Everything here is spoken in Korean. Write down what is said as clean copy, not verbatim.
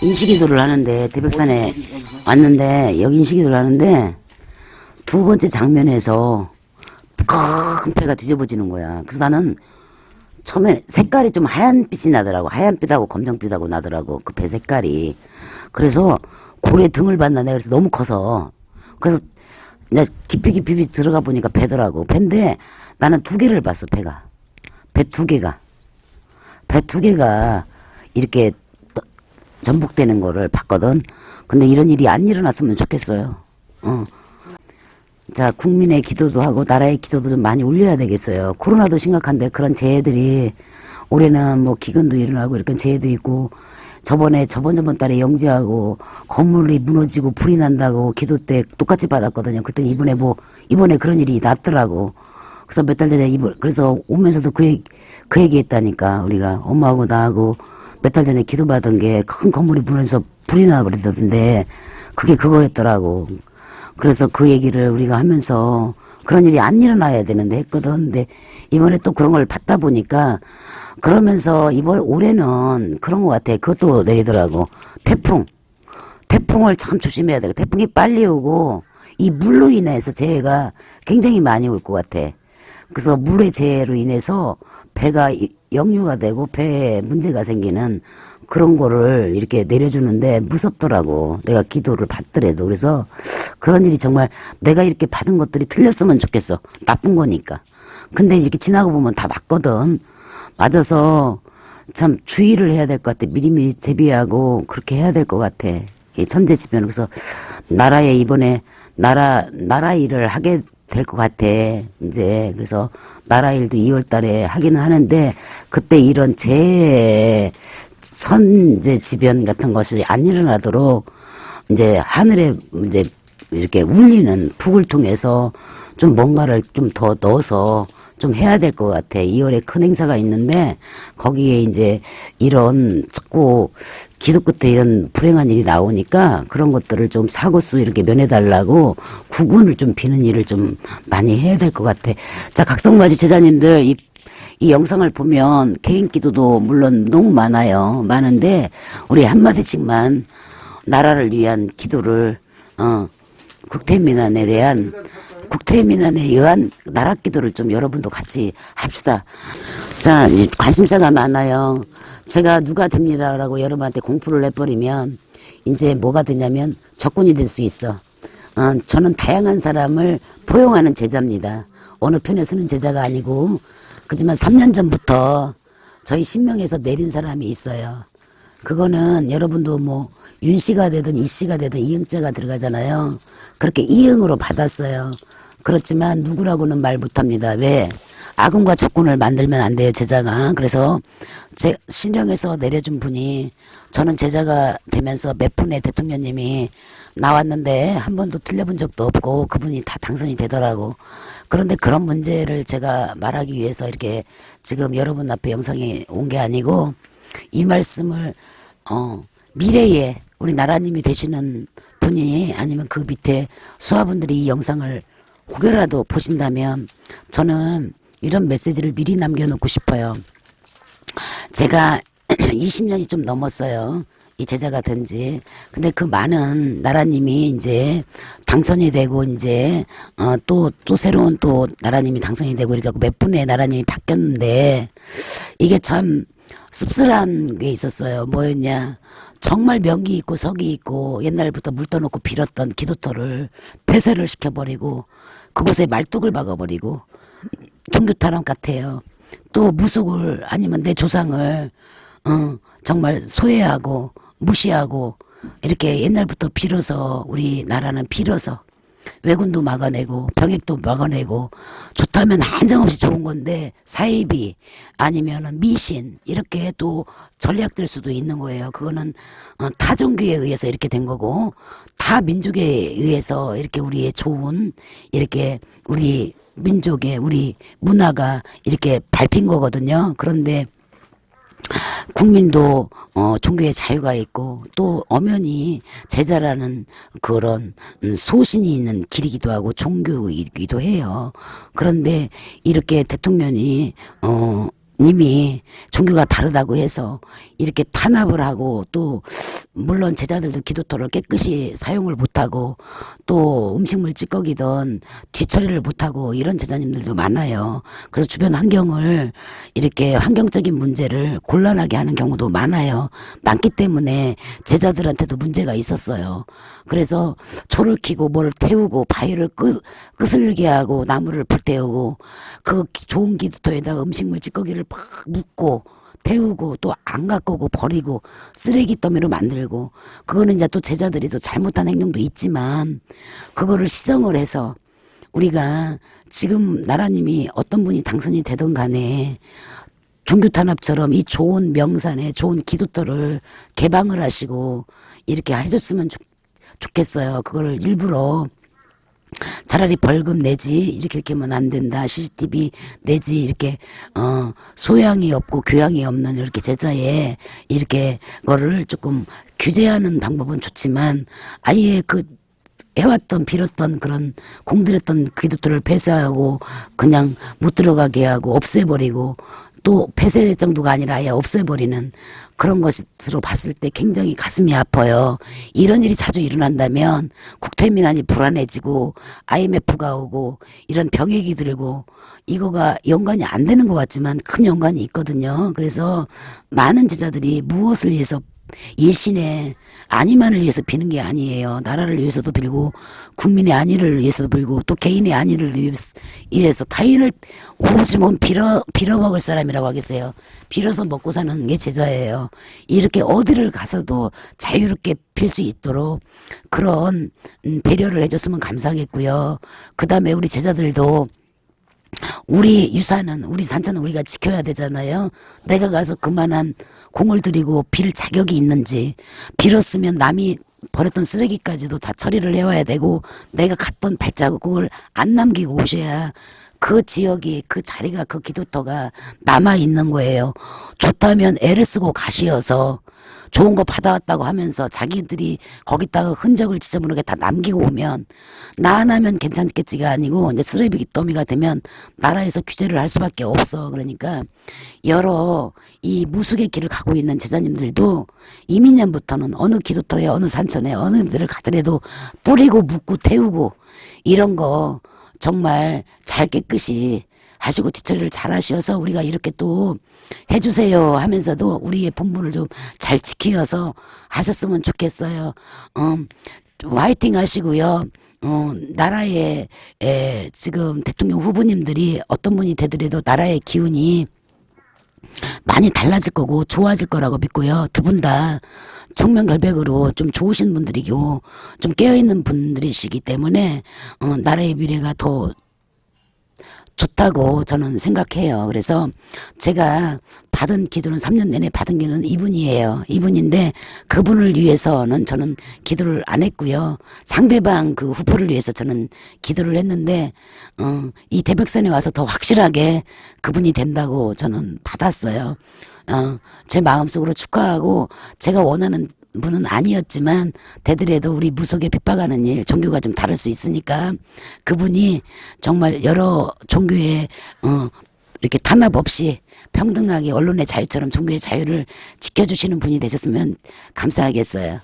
인식기도를 하는데 대백산에 왔는데 여기 인식기도를 하는데 두 번째 장면에서 큰 배가 뒤집어지는 거야. 그래서 나는 처음에 색깔이 좀 하얀빛이 나더라고. 하얀빛하고 검정빛하고 나더라고. 그 배 색깔이. 그래서 고래 등을 봤나 내가 그래서 너무 커서. 그래서 이제 깊이 들어가 보니까 배더라고. 배인데 나는 두 개를 봤어, 배가. 배 두 개가. 배 두 개가 이렇게 전복되는 거를 봤거든. 근데 이런 일이 안 일어났으면 좋겠어요. 자, 국민의 기도도 하고 나라의 기도도 좀 많이 올려야 되겠어요. 코로나도 심각한데 그런 재해들이 올해는 뭐 기근도 일어나고 이렇게 재해도 있고 저번 달에 영지하고 건물이 무너지고 불이 난다고 기도 때 똑같이 받았거든요. 그때 이번에 그런 일이 났더라고. 그래서 몇 달 전에 그래서 오면서도 그 얘기 했다니까. 우리가 엄마하고 나하고 몇 달 전에 기도 받은 게 큰 건물이 무너져서 불이 나버리던데 그게 그거였더라고. 그래서 그 얘기를 우리가 하면서 그런 일이 안 일어나야 되는데 했거든. 근데 이번에 또 그런 걸 받다 보니까 그러면서 올해는 그런 것 같아. 그것도 내리더라고. 태풍을 참 조심해야 돼. 태풍이 빨리 오고 이 물로 인해서 재해가 굉장히 많이 올 것 같아. 그래서 물의 재해로 인해서 배가 역류가 되고 배에 문제가 생기는 그런 거를 이렇게 내려주는데 무섭더라고. 내가 기도를 받더라도. 그래서 그런 일이 정말 내가 이렇게 받은 것들이 틀렸으면 좋겠어. 나쁜 거니까. 근데 이렇게 지나고 보면 다 맞거든. 맞아서 참 주의를 해야 될 것 같아. 미리미리 대비하고 그렇게 해야 될 것 같아. 이 천재지변. 그래서 나라에 이번에 나라 일을 하게 될 것 같아. 이제 그래서 나라 일도 2월 달에 하기는 하는데 그때 이런 천재지변 같은 것이 안 일어나도록 이제 하늘에 이제 이렇게 울리는 북을 통해서 좀 뭔가를 좀 더 넣어서 좀 해야 될 것 같아. 2월에 큰 행사가 있는데 거기에 이제 이런 자꾸 기도 끝에 이런 불행한 일이 나오니까 그런 것들을 좀 사고수 이렇게 면해달라고 구군을 좀 비는 일을 좀 많이 해야 될 것 같아. 자, 각성맞이 제자님들 이 영상을 보면 개인 기도도 물론 너무 많은데 우리 한마디씩만 나라를 위한 기도를 국태민안에 의한 나라 기도를 좀 여러분도 같이 합시다. 자, 관심사가 많아요. 제가 누가 됩니다라고 여러분한테 공포를 해버리면 이제 뭐가 되냐면 적군이 될 수 있어. 저는 다양한 사람을 포용하는 제자입니다. 어느 편에 서는 제자가 아니고 그렇지만 3년 전부터 저희 신명에서 내린 사람이 있어요. 그거는 여러분도 뭐 윤씨가 되든 이씨가 되든 이응자가 들어가잖아요. 그렇게 이응으로 받았어요. 그렇지만 누구라고는 말 못합니다. 왜? 아군과 적군을 만들면 안 돼요, 제자가. 그래서 신령에서 내려준 분이 저는 제자가 되면서 몇 분의 대통령님이 나왔는데 한 번도 틀려본 적도 없고 그분이 다 당선이 되더라고. 그런데 그런 문제를 제가 말하기 위해서 이렇게 지금 여러분 앞에 영상이 온 게 아니고 이 말씀을 미래에 우리 나라님이 되시는 분이 아니면 그 밑에 수하분들이 이 영상을 혹여라도 보신다면 저는 이런 메시지를 미리 남겨놓고 싶어요. 제가 20년이 좀 넘었어요. 이 제자가 된지. 근데 그 많은 나라님이 이제 당선이 되고 이제 또 새로운 또 나라님이 당선이 되고 이렇게 몇 분의 나라님이 바뀌었는데 이게 참 씁쓸한 게 있었어요. 뭐였냐. 정말 명기 있고 석이 있고 옛날부터 물 떠놓고 빌었던 기도터를 폐쇄를 시켜버리고 그곳에 말뚝을 박아버리고 종교탄압 같아요. 또 무속을 아니면 내 조상을 정말 소외하고 무시하고 이렇게 옛날부터 빌어서 우리 나라는 빌어서 왜군도 막아내고 병역도 막아내고 좋다면 한정없이 좋은 건데 사이비 아니면은 미신 이렇게 또 전략될 수도 있는 거예요. 그거는 타 종교에 의해서 이렇게 된 거고 타 민족에 의해서 이렇게 우리의 좋은 이렇게 우리 민족의 우리 문화가 이렇게 밟힌 거거든요. 그런데 국민도 종교의 자유가 있고 또 엄연히 제자라는 그런 소신이 있는 길이기도 하고 종교이기도 해요. 그런데 이렇게 대통령이 님이 종교가 다르다고 해서 이렇게 탄압을 하고 또 물론 제자들도 기도토를 깨끗이 사용을 못하고 또 음식물 찌꺼기든 뒤처리를 못하고 이런 제자님들도 많아요. 그래서 주변 환경을 이렇게 환경적인 문제를 곤란하게 하는 경우도 많아요. 많기 때문에 제자들한테도 문제가 있었어요. 그래서 초를 켜고 뭘 태우고 바위를 끄슬리게 하고 나무를 불태우고 그 좋은 기도토에다가 음식물 찌꺼기를 막 묻고 태우고 또 안 가꾸고 버리고 쓰레기 더미로 만들고, 그거는 이제 또 제자들이 또 잘못한 행동도 있지만 그거를 시정을 해서 우리가 지금 나라님이 어떤 분이 당선이 되든 간에 종교탄압처럼 이 좋은 명산에 좋은 기도터를 개방을 하시고 이렇게 해줬으면 좋겠어요. 그거를 일부러 차라리 벌금 내지 이렇게 하면 안 된다, CCTV 내지 이렇게 소양이 없고 교양이 없는 이렇게 제자에 이렇게 거를 조금 규제하는 방법은 좋지만 아예 그 해왔던 빌었던 그런 공들였던 기도들을 폐쇄하고 그냥 못 들어가게 하고 없애버리고, 또 폐쇄 정도가 아니라 아예 없애버리는 그런 것으로 봤을 때 굉장히 가슴이 아파요. 이런 일이 자주 일어난다면 국태민안이 불안해지고 IMF가 오고 이런 병역이 들고 이거가 연관이 안 되는 것 같지만 큰 연관이 있거든요. 그래서 많은 제자들이 무엇을 위해서 일신의 안위만을 위해서 비는 게 아니에요. 나라를 위해서도 빌고 국민의 안위를 위해서도 빌고 또 개인의 안위를 위해서 타인을 오지 못 빌어먹을 사람이라고 하겠어요. 빌어서 먹고 사는 게 제자예요. 이렇게 어디를 가서도 자유롭게 빌 수 있도록 그런 배려를 해줬으면 감사하겠고요. 그 다음에 우리 제자들도 우리 유산은, 우리 산천은 우리가 지켜야 되잖아요. 내가 가서 그만한 공을 들이고 빌 자격이 있는지, 빌었으면 남이 버렸던 쓰레기까지도 다 처리를 해와야 되고 내가 갔던 발자국을 안 남기고 오셔야 그 지역이, 그 자리가, 그 기도터가 남아있는 거예요. 좋다면 애를 쓰고 가시어서 좋은 거 받아왔다고 하면서 자기들이 거기다가 흔적을 지저분하게 다 남기고 오면 나 하나면 괜찮겠지가 아니고 이제 쓰레기 더미가 되면 나라에서 규제를 할 수밖에 없어. 그러니까 여러 이 무속의 길을 가고 있는 제자님들도 이민년부터는 어느 기도터에 어느 산천에 어느 데를 가더라도 뿌리고 묻고 태우고 이런 거 정말 잘 깨끗이 하시고 뒤처리를 잘 하셔서 우리가 이렇게 또 해주세요 하면서도 우리의 본분을 좀 잘 지키어서 하셨으면 좋겠어요. 화이팅 하시고요. 나라의 지금 대통령 후보님들이 어떤 분이 되더라도 나라의 기운이 많이 달라질 거고 좋아질 거라고 믿고요. 두 분 다 청명결백으로 좀 좋으신 분들이고 좀 깨어있는 분들이시기 때문에 나라의 미래가 더 좋다고 저는 생각해요. 그래서 제가 받은 기도는 3년 내내 받은 기도는 이분이에요. 이분인데 그분을 위해서는 저는 기도를 안 했고요. 상대방 그 후보를 위해서 저는 기도를 했는데 이 대백산에 와서 더 확실하게 그분이 된다고 저는 받았어요. 제 마음속으로 축하하고 제가 원하는 분은 아니었지만 되더라도 우리 무속에 핍박하는 일, 종교가 좀 다를 수 있으니까 그분이 정말 여러 종교에 이렇게 탄압 없이 평등하게 언론의 자유처럼 종교의 자유를 지켜주시는 분이 되셨으면 감사하겠어요.